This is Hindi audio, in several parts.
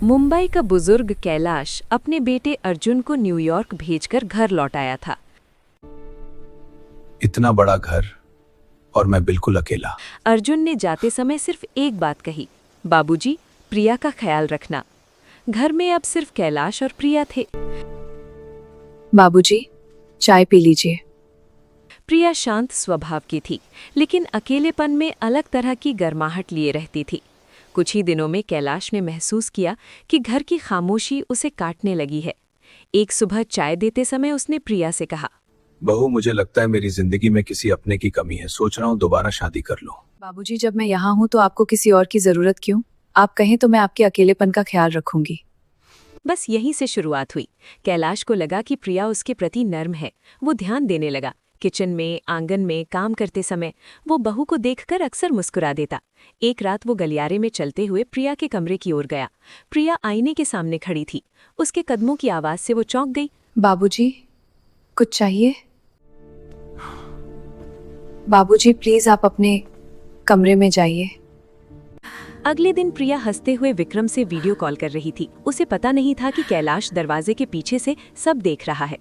मुंबई का बुजुर्ग कैलाश अपने बेटे अर्जुन को न्यूयॉर्क भेजकर घर लौट आया था। इतना बड़ा घर और मैं बिल्कुल अकेला। अर्जुन ने जाते समय सिर्फ एक बात कही, बाबूजी, प्रिया का ख्याल रखना। घर में अब सिर्फ कैलाश और प्रिया थे। बाबूजी, चाय पी लीजिए। प्रिया शांत स्वभाव की थी, लेकिन अकेलेपन में अलग तरह की गर्माहट लिए रहती थी। कुछ ही दिनों में कैलाश ने महसूस किया कि घर की खामोशी उसे काटने लगी है। एक सुबह चाय देते समय उसने प्रिया से कहा, बहू, मुझे लगता है मेरी जिंदगी में किसी अपने की कमी है। सोच रहा हूँ दोबारा शादी कर लूं। बाबूजी, जब मैं यहाँ हूँ तो आपको किसी और की जरूरत क्यों? आप कहें तो मैं आपके अकेलेपन का ख्याल रखूंगी। बस यहीं से शुरुआत हुई। कैलाश को लगा कि प्रिया उसके प्रति नर्म है। वो ध्यान देने लगा। किचन में, आंगन में काम करते समय वो बहू को देखकर अक्सर मुस्कुरा देता। एक रात वो गलियारे में चलते हुए प्रिया के कमरे की ओर गया। प्रिया आईने के सामने खड़ी थी। उसके कदमों की आवाज से वो चौंक गई। बाबूजी, कुछ चाहिए? बाबूजी, प्लीज आप अपने कमरे में जाइए। अगले दिन प्रिया हंसते हुए विक्रम से वीडियो कॉल कर रही थी। उसे पता नहीं था कि कैलाश दरवाजे के पीछे से सब देख रहा है।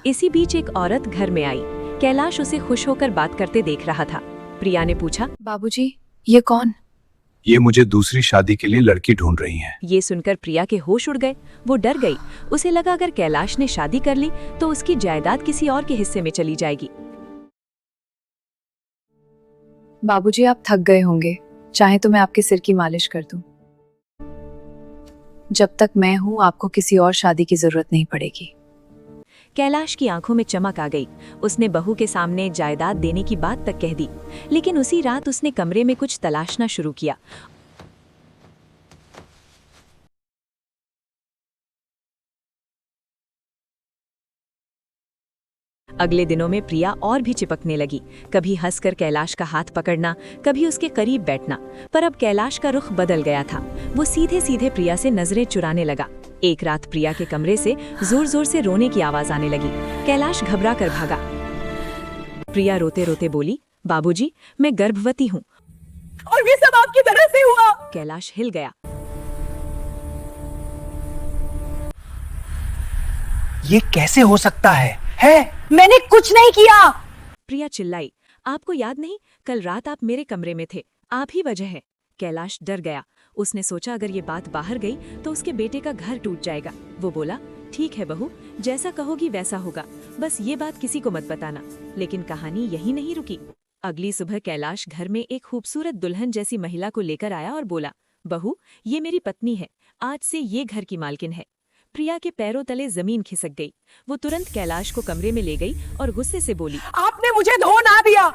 इसी बीच एक औरत घर में आई। कैलाश उसे खुश होकर बात करते देख रहा था। प्रिया ने पूछा, बाबूजी, ये कौन? ये मुझे दूसरी शादी के लिए लड़की ढूंढ रही हैं। ये सुनकर प्रिया के होश उड़ गए। वो डर गई। उसे लगा अगर कैलाश ने शादी कर ली तो उसकी जायदाद किसी और के हिस्से में चली जाएगी। बाबूजी, आप थक गए होंगे, चाहे तो मैं आपके सिर की मालिश कर दूं। जब तक मैं हूं आपको किसी और शादी की जरूरत नहीं पड़ेगी। कैलाश की आंखों में चमक आ गई। उसने बहू के सामने जायदाद देने की बात तक कह दी। लेकिन उसी रात उसने कमरे में कुछ तलाशना शुरू किया। अगले दिनों में प्रिया और भी चिपकने लगी। कभी हंसकर कैलाश का हाथ पकड़ना, कभी उसके करीब बैठना। पर अब कैलाश का रुख बदल गया था। वो सीधे सीधे प्रिया से नजरें चुराने लगा। एक रात प्रिया के कमरे से जोर जोर से रोने की आवाज आने लगी। कैलाश घबरा कर भागा। प्रिया रोते रोते बोली, बाबूजी, मैं गर्भवती हूँ। और ये सब आपकी तरह से हुआ? कैलाश हिल गया। ये कैसे हो सकता है? मैंने कुछ नहीं किया। प्रिया चिल्लाई, आपको याद नहीं, कल रात आप मेरे कमरे में थे, आप ही वजह है। कैलाश डर गया। उसने सोचा अगर ये बात बाहर गई तो उसके बेटे का घर टूट जाएगा। वो बोला, ठीक है बहू, जैसा कहोगी वैसा होगा, बस ये बात किसी को मत बताना। लेकिन कहानी यही नहीं रुकी। अगली सुबह कैलाश घर में एक खूबसूरत दुल्हन जैसी महिला को लेकर आया और बोला, बहू, ये मेरी पत्नी है, आज से ये घर की मालकिन है। प्रिया के पैरों तले जमीन खिसक गई। वो तुरंत कैलाश को कमरे में ले गई और गुस्से से बोली, आपने मुझे धो ना दिया,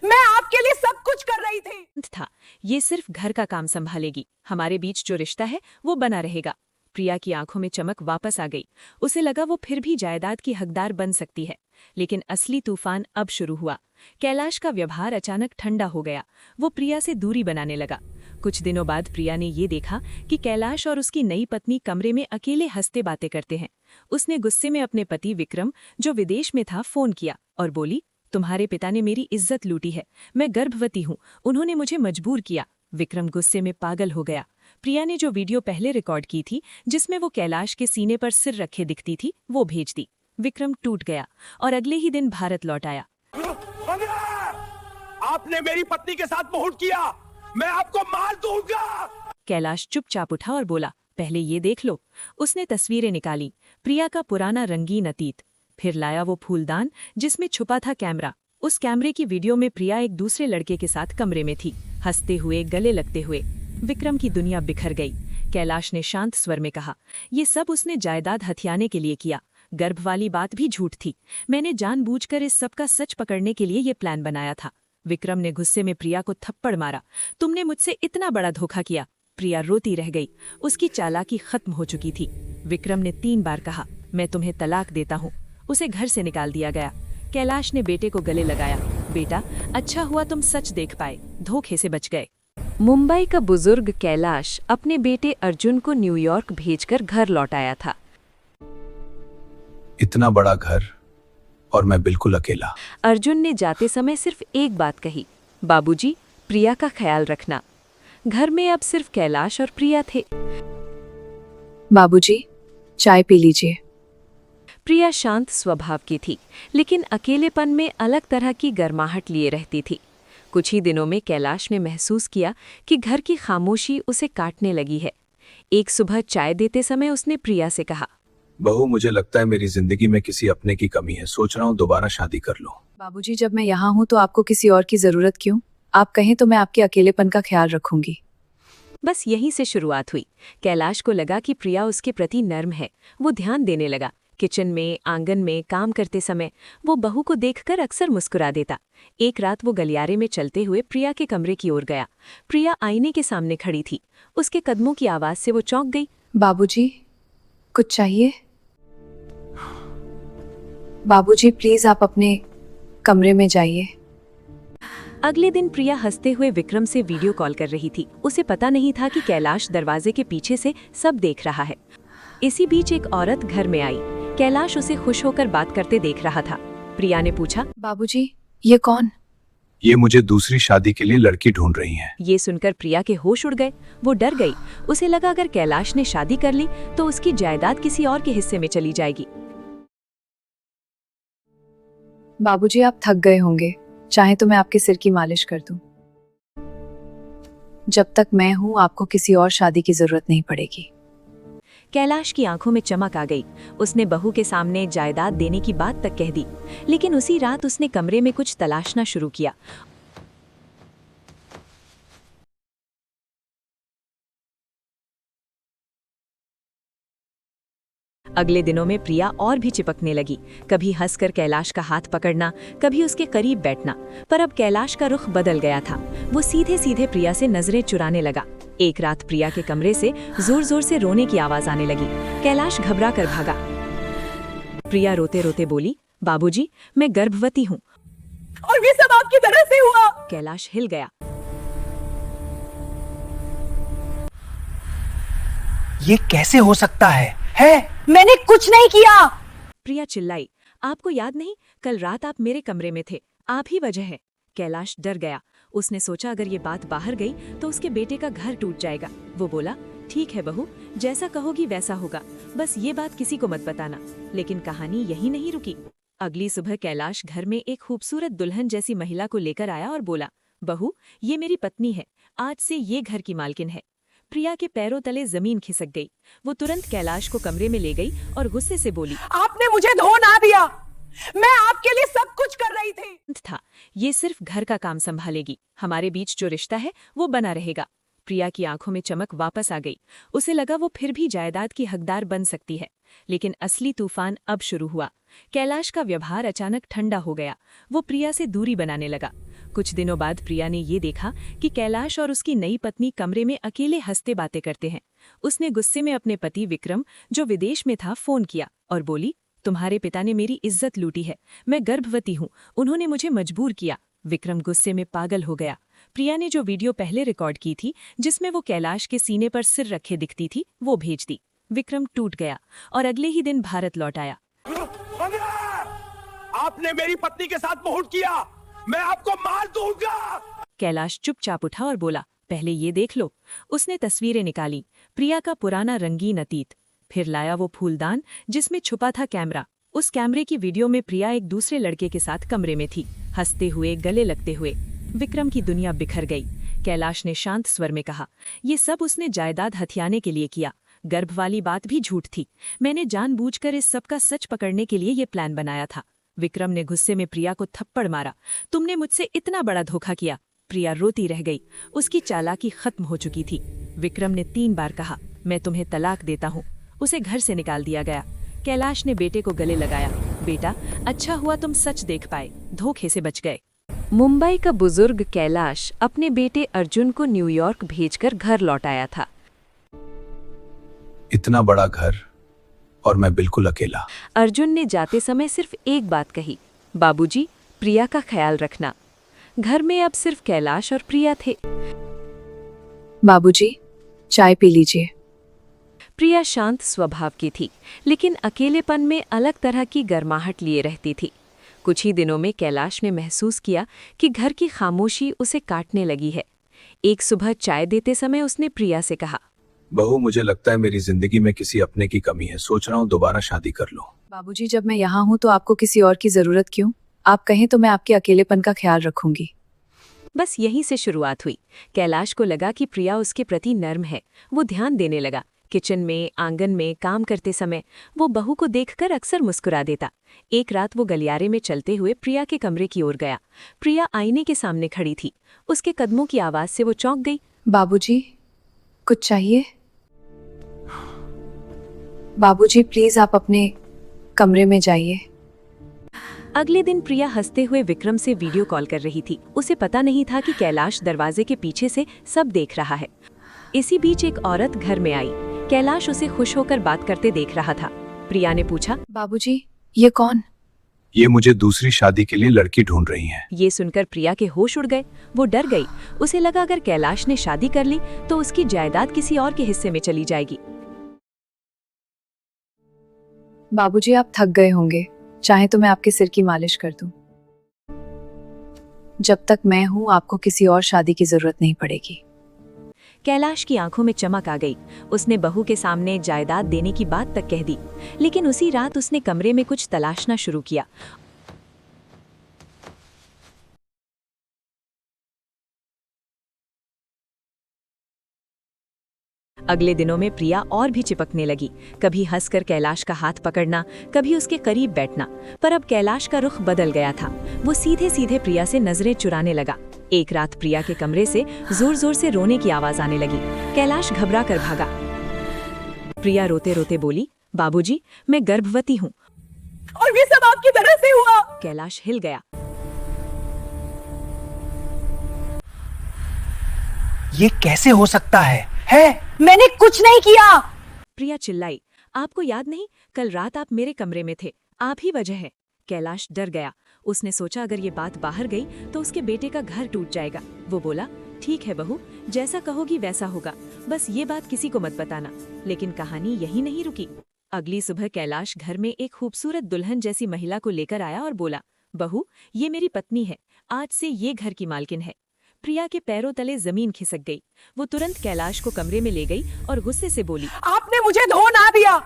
मैं आपके लिए सब कुछ कर रही थी। ये सिर्फ घर का काम संभालेगी, हमारे बीच जो रिश्ता है वो बना रहेगा। प्रिया की आंखों में चमक वापस आ गई। उसे लगा वो फिर भी जायदाद की हकदार बन सकती है। लेकिन असली तूफान अब शुरू हुआ। कैलाश का व्यवहार अचानक ठंडा हो गया। वो प्रिया से दूरी बनाने लगा। कुछ दिनों बाद प्रिया ने ये देखा कि कैलाश और उसकी नई पत्नी कमरे में अकेले हंसते बातें करते हैं। उसने गुस्से में अपने पति विक्रम, जो विदेश में था, फोन किया और बोली, तुम्हारे पिता ने मेरी इज्जत लूटी है, मैं गर्भवती हूँ, उन्होंने मुझे मजबूर किया। विक्रम गुस्से में पागल हो गया। प्रिया ने जो वीडियो पहले रिकॉर्ड की थी, जिसमें वो कैलाश के सीने पर सिर रखे दिखती थी, वो भेज दी। विक्रम टूट गया और अगले ही दिन भारत लौट आया। आपने मेरी पत्नी के साथ मुहूर्त किया, मैं आपको मार दूंगा। कैलाश चुपचाप उठा और बोला, पहले ये देख लो। उसने तस्वीरें निकाली, प्रिया का पुराना रंगीन अतीत। फिर लाया वो फूलदान जिसमें छुपा था कैमरा। उस कैमरे की वीडियो में प्रिया एक दूसरे लड़के के साथ कमरे में थी, हंसते हुए, गले लगते हुए। विक्रम की दुनिया बिखर गई। कैलाश ने शांत स्वर में कहा, ये सब उसने जायदाद हथियाने के लिए किया। गर्भ वाली बात भी झूठ थी। मैंने जानबूझकर इस सब का सच पकड़ने के लिए ये प्लान बनाया था। विक्रम ने गुस्से में प्रिया को थप्पड़ मारा। तुमने मुझसे इतना बड़ा धोखा किया। प्रिया रोती रह गई। उसकी चालाकी खत्म हो चुकी थी। विक्रम ने 3 बार कहा, मैं तुम्हें तलाक देता हूँ। उसे घर से निकाल दिया गया। कैलाश ने बेटे को गले लगाया, बेटा, अच्छा हुआ तुम सच देख पाए, धोखे से बच गए। मुंबई का बुजुर्ग कैलाश अपने बेटे अर्जुन को न्यूयॉर्क भेजकर घर लौट आया था। इतना बड़ा घर और मैं बिल्कुल अकेला। अर्जुन ने जाते समय सिर्फ एक बात कही, बाबूजी, प्रिया का ख्याल रखना। घर में अब सिर्फ कैलाश और प्रिया थे। बाबूजी, चाय पी लीजिए। प्रिया शांत स्वभाव की थी, लेकिन अकेलेपन में अलग तरह की गर्माहट लिए रहती थी। कुछ ही दिनों में कैलाश ने महसूस किया कि घर की खामोशी उसे काटने लगी है। एक सुबह चाय देते समय उसने प्रिया से कहा, बहू, मुझे लगता है मेरी जिंदगी में किसी अपने की कमी है। सोच रहा हूँ दोबारा शादी कर लूं। बाबूजी, जब मैं यहाँ हूँ तो आपको किसी और की जरूरत क्यों? आप कहें तो मैं आपके अकेलेपन का ख्याल रखूंगी। बस यहीं से शुरुआत हुई। कैलाश को लगा कि प्रिया उसके प्रति नर्म है। वो ध्यान देने लगा। किचन में, आंगन में काम करते समय वो बहू को देखकर अक्सर मुस्कुरा देता। एक रात वो गलियारे में चलते हुए प्रिया के कमरे की ओर गया। प्रिया आईने के सामने खड़ी थी। उसके कदमों की आवाज से वो चौंक गई। बाबूजी, कुछ चाहिए? बाबूजी, प्लीज आप अपने कमरे में जाइए। अगले दिन प्रिया हंसते हुए विक्रम से वीडियो कॉल कर रही थी। उसे पता नहीं था कि कैलाश दरवाजे के पीछे से सब देख रहा है। इसी बीच एक औरत घर में आई। कैलाश उसे खुश होकर बात करते देख रहा था। प्रिया ने पूछा, बाबूजी, ये कौन? ये मुझे दूसरी शादी के लिए लड़की ढूंढ रही हैं। ये सुनकर प्रिया के होश उड़ गए। वो डर गई। उसे लगा अगर कैलाश ने शादी कर ली तो उसकी जायदाद किसी और के हिस्से में चली जाएगी। बाबूजी, आप थक गए होंगे, चाहे तो मैं आपके सिर की मालिश कर दूं। जब तक मैं हूं आपको किसी और शादी की जरूरत नहीं पड़ेगी। कैलाश की आंखों में चमक आ गई। उसने बहू के सामने जायदाद देने की बात तक कह दी। लेकिन उसी रात उसने कमरे में कुछ तलाशना शुरू किया। अगले दिनों में प्रिया और भी चिपकने लगी। कभी हंसकर कैलाश का हाथ पकड़ना, कभी उसके करीब बैठना। पर अब कैलाश का रुख बदल गया था। वो सीधे सीधे प्रिया से नजरें चुराने लगा। एक रात प्रिया के कमरे से जोर जोर से रोने की आवाज आने लगी। कैलाश घबरा कर भागा। प्रिया रोते रोते बोली, बाबूजी, मैं गर्भवती हूँ। और ये सब आपकी तरह से हुआ? कैलाश हिल गया। ये कैसे हो सकता है? मैंने कुछ नहीं किया। प्रिया चिल्लाई, आपको याद नहीं, कल रात आप मेरे कमरे में थे। आप ही वजह है। कैलाश डर गया। उसने सोचा अगर ये बात बाहर गई तो उसके बेटे का घर टूट जाएगा। वो बोला, ठीक है बहू, जैसा कहोगी वैसा होगा। बस ये बात किसी को मत बताना। लेकिन कहानी यही नहीं रुकी। अगली सुबह कैलाश घर में एक खूबसूरत दुल्हन जैसी महिला को लेकर आया और बोला, बहू, ये मेरी पत्नी है। आज से ये घर की मालकिन है। प्रिया के पैरों तले जमीन खिसक गई। वो तुरंत कैलाश को कमरे में ले गई और गुस्से से बोली, आपने मुझे धो ना दिया। मैं आपके लिए सब कुछ कर रही थी। था ये सिर्फ घर का काम संभालेगी। हमारे बीच जो रिश्ता है वो बना रहेगा। प्रिया की आंखों में चमक वापस आ गई। उसे लगा वो फिर भी जायदाद की हकदार बन सकती है। लेकिन असली तूफान अब शुरू हुआ। कैलाश का व्यवहार अचानक ठंडा हो गया। वो प्रिया से दूरी बनाने लगा। कुछ दिनों बाद प्रिया ने ये देखा कि कैलाश और उसकी नई पत्नी कमरे में अकेले हंसते बातें करते हैं। उसने गुस्से में अपने पति विक्रम, जो विदेश में था, फोन किया और बोली, तुम्हारे पिता ने मेरी इज्जत लूटी है। मैं गर्भवती हूँ। उन्होंने मुझे मजबूर किया। विक्रम गुस्से में पागल हो गया। प्रिया ने जो वीडियो पहले रिकॉर्ड की थी, जिसमें वो कैलाश के सीने पर सिर रखे दिखती थी, वो भेज दी। विक्रम टूट गया और अगले ही दिन भारत लौट आया। आपने मेरी पत्नी के साथ बहुत किया। मैं आपको मार दूंगा। कैलाश चुपचाप उठा और बोला, पहले ये देख लो। उसने तस्वीरें निकाली। प्रिया का पुराना रंगीन अतीत। फिर लाया वो फूलदान जिसमें छुपा था कैमरा। उस कैमरे की वीडियो में प्रिया एक दूसरे लड़के के साथ कमरे में थी, हंसते हुए, गले लगते हुए। विक्रम की दुनिया बिखर गई। कैलाश ने शांत स्वर में कहा, ये सब उसने जायदाद हथियाने के लिए किया। गर्भ वाली बात भी झूठ थी। मैंने जानबूझकर इस सब का सच पकड़ने के लिए ये प्लान बनाया था। विक्रम ने गुस्से में प्रिया को थप्पड़ मारा। तुमने मुझसे इतना बड़ा धोखा किया। प्रिया रोती रह गई। उसकी चालाकी खत्म हो चुकी थी। विक्रम ने 3 बार कहा, मैं तुम्हें तलाक देता हूँ। उसे घर से निकाल दिया गया। कैलाश ने बेटे को गले लगाया, बेटा, अच्छा हुआ तुम सच देख पाए, धोखे से बच गए। मुंबई का बुजुर्ग कैलाश अपने बेटे अर्जुन को न्यूयॉर्क भेजकर घर लौट आया था। इतना बड़ा घर और मैं बिल्कुल अकेला। अर्जुन ने जाते समय सिर्फ एक बात कही, बाबूजी, प्रिया का ख्याल रखना। घर में अब सिर्फ कैलाश और प्रिया थे। बाबूजी, चाय पी लीजिए। प्रिया शांत स्वभाव की थी, लेकिन अकेलेपन में अलग तरह की गर्माहट लिए रहती थी। कुछ ही दिनों में कैलाश ने महसूस किया कि घर की खामोशी उसे काटने लगी है। एक सुबह चाय देते समय उसने प्रिया से कहा, बहू, मुझे लगता है मेरी जिंदगी में किसी अपने की कमी है। सोच रहा हूँ दोबारा शादी कर लूं। बाबूजी, जब मैं यहाँ हूँ तो आपको किसी और की जरूरत क्यों? आप कहें तो मैं आपके अकेलेपन का ख्याल रखूंगी। बस यहीं से शुरुआत हुई। कैलाश को लगा कि प्रिया उसके प्रति नर्म है। वो ध्यान देने लगा। किचन में, आंगन में काम करते समय वो बहू को देखकर अक्सर मुस्कुरा देता। एक रात वो गलियारे में चलते हुए प्रिया के कमरे की ओर गया। प्रिया आईने के सामने खड़ी थी। उसके कदमों की आवाज से वो चौंक गई। बाबूजी, कुछ चाहिए? बाबूजी, प्लीज आप अपने कमरे में जाइए। अगले दिन प्रिया हंसते हुए विक्रम से वीडियो कॉल कर रही थी। उसे पता नहीं था कि कैलाश दरवाजे के पीछे से सब देख रहा है। इसी बीच एक औरत घर में आई। कैलाश उसे खुश होकर बात करते देख रहा था। प्रिया ने पूछा, बाबूजी, ये कौन? ये मुझे दूसरी शादी के लिए लड़की ढूंढ रही हैं। ये सुनकर प्रिया के होश उड़ गए। वो डर गई। उसे लगा अगर कैलाश ने शादी कर ली तो उसकी जायदाद किसी और के हिस्से में चली जाएगी। बाबूजी, आप थक गए होंगे, चाहे तो मैं आपके सिर की मालिश कर दूं। जब तक मैं हूं आपको किसी और शादी की जरूरत नहीं पड़ेगी। कैलाश की आंखों में चमक आ गई। उसने बहू के सामने जायदाद देने की बात तक कह दी। लेकिन उसी रात उसने कमरे में कुछ तलाशना शुरू किया। अगले दिनों में प्रिया और भी चिपकने लगी। कभी हंसकर कैलाश का हाथ पकड़ना, कभी उसके करीब बैठना। पर अब कैलाश का रुख बदल गया था। वो सीधे सीधे प्रिया से नजरें चुराने लगा। एक रात प्रिया के कमरे से जोर जोर से रोने की आवाज आने लगी। कैलाश घबरा कर भागा। प्रिया रोते रोते बोली, बाबूजी, मैं गर्भवती हूँ। और ये सब आपकी तरह से हुआ? कैलाश हिल गया। ये कैसे हो सकता है? मैंने कुछ नहीं किया। प्रिया चिल्लाई, आपको याद नहीं, कल रात आप मेरे कमरे में थे। आप ही वजह है। कैलाश डर गया। उसने सोचा अगर ये बात बाहर गई तो उसके बेटे का घर टूट जाएगा। वो बोला, ठीक है बहू, जैसा कहोगी वैसा होगा, बस ये बात किसी को मत बताना। लेकिन कहानी यही नहीं रुकी। अगली सुबह कैलाश घर में एक खूबसूरत दुल्हन जैसी महिला को लेकर आया और बोला, बहू, ये मेरी पत्नी है, आज से ये घर की मालकिन है। प्रिया के पैरों तले जमीन खिसक गई। वो तुरंत कैलाश को कमरे में ले गई और गुस्से से बोली, आपने मुझे धो ना दिया।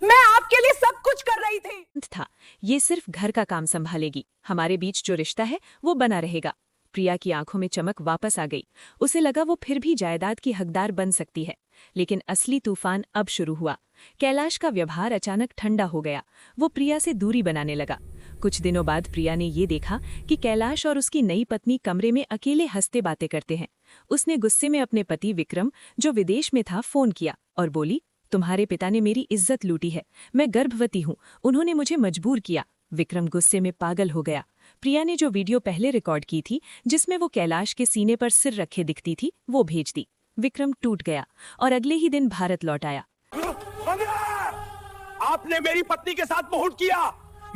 मैं आपके लिए सब कुछ कर रही थी। था ये सिर्फ घर का काम संभालेगी, हमारे बीच जो रिश्ता है वो बना रहेगा। प्रिया की आंखों में चमक वापस आ गई। उसे लगा वो फिर भी जायदाद की हकदार बन सकती है। लेकिन असली तूफान अब शुरू हुआ। कैलाश का व्यवहार अचानक ठंडा हो गया। वो प्रिया से दूरी बनाने लगा। कुछ दिनों बाद प्रिया ने ये देखा कि कैलाश और उसकी नई पत्नी कमरे में अकेले हंसते बातें करते हैं। उसने गुस्से में अपने पति विक्रम, जो विदेश में था, फोन किया और बोली, तुम्हारे पिता ने मेरी इज्जत लूटी है। मैं गर्भवती हूँ, उन्होंने मुझे मजबूर किया। विक्रम गुस्से में पागल हो गया। प्रिया ने जो वीडियो पहले रिकॉर्ड की थी, जिसमें वो कैलाश के सीने पर सिर रखे दिखती थी, वो भेज दी। विक्रम टूट गया और अगले ही दिन भारत लौट आया। आपने मेरी पत्नी के साथ बहुत किया,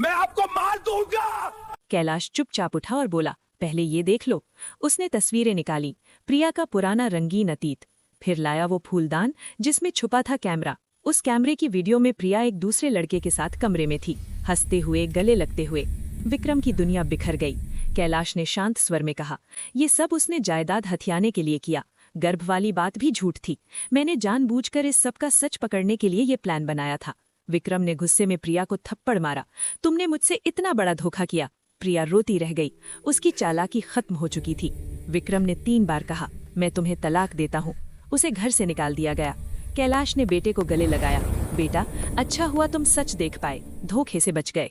मैं आपको मार दूंगा। कैलाश चुपचाप उठा और बोला, पहले ये देख लो। उसने तस्वीरें निकाली, प्रिया का पुराना रंगीन अतीत। फिर लाया वो फूलदान जिसमें छुपा था कैमरा। उस कैमरे की वीडियो में प्रिया एक दूसरे लड़के के साथ कमरे में थी, हंसते हुए, गले लगते हुए। विक्रम की दुनिया बिखर गई। कैलाश ने शांत स्वर में कहा, ये सब उसने जायदाद हथियाने के लिए किया। गर्भ वाली बात भी झूठ थी। मैंने जानबूझकर इस सब का सच पकड़ने के लिए ये प्लान बनाया था। विक्रम ने गुस्से में प्रिया को थप्पड़ मारा। तुमने मुझसे इतना बड़ा धोखा किया। प्रिया रोती रह गई। उसकी चालाकी खत्म हो चुकी थी। विक्रम ने 3 बार कहा, मैं तुम्हें तलाक देता हूँ। उसे घर से निकाल दिया गया। कैलाश ने बेटे को गले लगाया, बेटा, अच्छा हुआ तुम सच देख पाए, धोखे से बच गए।